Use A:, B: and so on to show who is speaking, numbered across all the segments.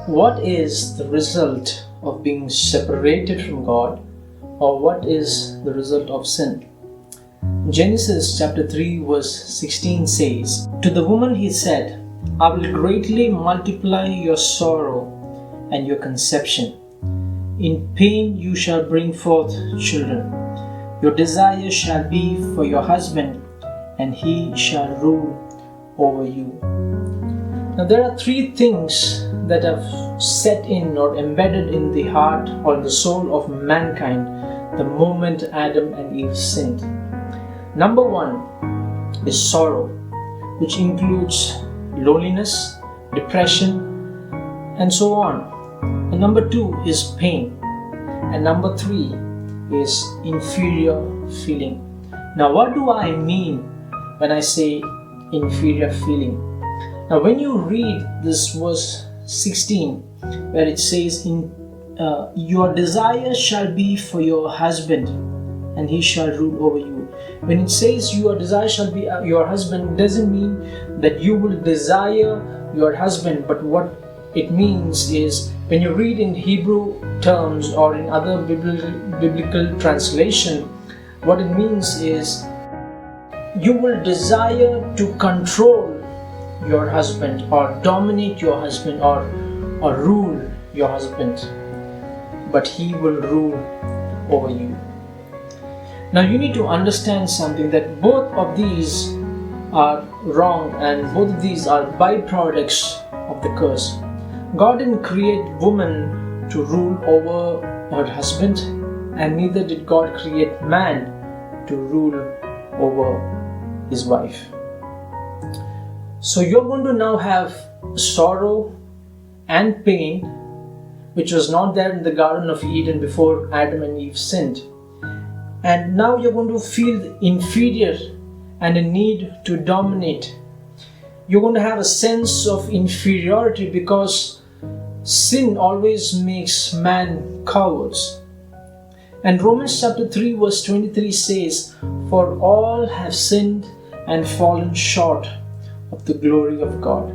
A: What is the result of being separated from God, or what is the result of sin? Genesis chapter 3 verse 16 says, "To the woman he said, I will greatly multiply your sorrow and your conception. In pain you shall bring forth children. Your desire shall be for your husband, and he shall rule over you." Now there are three things that have set in or embedded in the heart or in the soul of mankind the moment Adam and Eve sinned. Number one is sorrow, which includes loneliness, depression, and so on. And number two is pain. And number three is inferior feeling. Now, what do I mean when I say inferior feeling? Now, when you read this verse 16, where it says, "Your desire shall be for your husband, and he shall rule over you." When it says your desire shall be your husband, it doesn't mean that you will desire your husband, but what it means is, when you read in Hebrew terms or in other biblical translation, what it means is you will desire to control your husband or dominate your husband or rule your husband, but he will rule over you. Now you need to understand something, that both of these are wrong and both of these are byproducts of the curse. God didn't create woman to rule over her husband, and neither did God create man to rule over his wife. So you're going to now have sorrow and pain, which was not there in the Garden of Eden before Adam and Eve sinned. And now you're going to feel inferior and a need to dominate. You're going to have a sense of inferiority because sin always makes man cowards. And Romans chapter 3 verse 23 says, "For all have sinned and fallen short of the glory of God."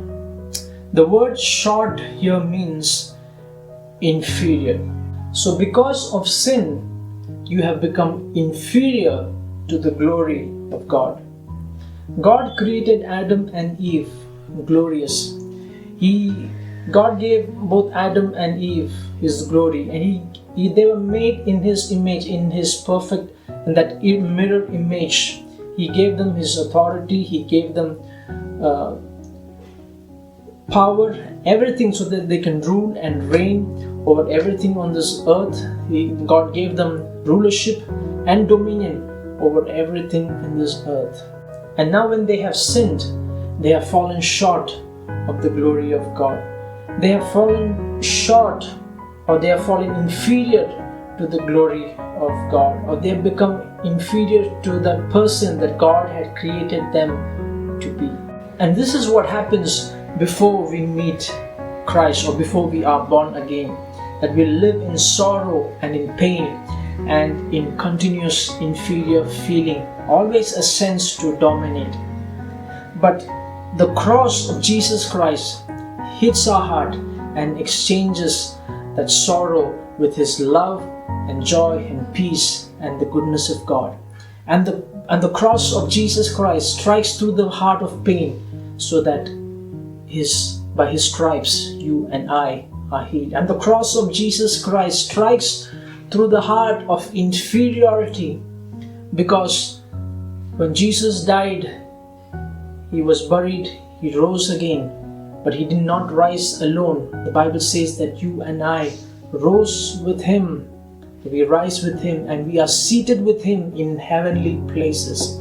A: The word short here means inferior. So because of sin, you have become inferior to the glory of God. God created Adam and Eve glorious. God gave both Adam and Eve His glory, and they were made in His image, in His perfect, in that mirror image. He gave them His authority. He gave them power, everything, so that they can rule and reign over everything on this earth. God gave them rulership and dominion over everything in this earth. And now when they have sinned, they have fallen short of the glory of God. They have fallen short, or they have fallen inferior to the glory of God, or they have become inferior to that person that God had created them to be. And this is what happens before we meet Christ, or before we are born again, that we live in sorrow and in pain and in continuous inferior feeling, always a sense to dominate. But the cross of Jesus Christ hits our heart and exchanges that sorrow with His love and joy and peace and the goodness of God. And the cross of Jesus Christ strikes through the heart of pain, so that by His stripes you and I are healed. And the cross of Jesus Christ strikes through the heart of inferiority, because when Jesus died, He was buried, He rose again, but He did not rise alone. The Bible says that you and I rose with Him. We rise with Him, and we are seated with Him in heavenly places.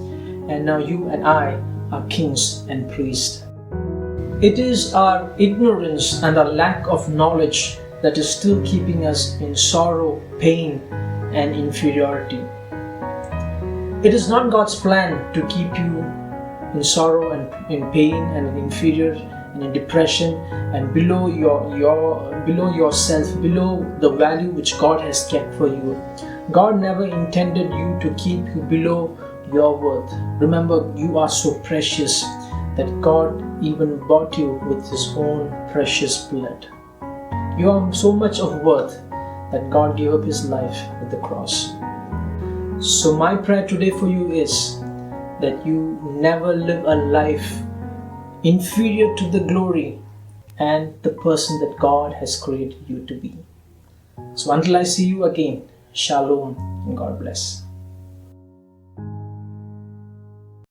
A: And now you and I are kings and priests. It is our ignorance and our lack of knowledge that is still keeping us in sorrow, pain, and inferiority. It is not God's plan to keep you in sorrow and in pain and in inferior and in depression and below yourself, below the value which God has kept for you. God never intended you to keep you below your worth. Remember, you are so precious that God even bought you with His own precious blood. You are so much of worth that God gave up His life at the cross. So my prayer today for you is that you never live a life inferior to the glory and the person that God has created you to be. So until I see you again, Shalom and God bless.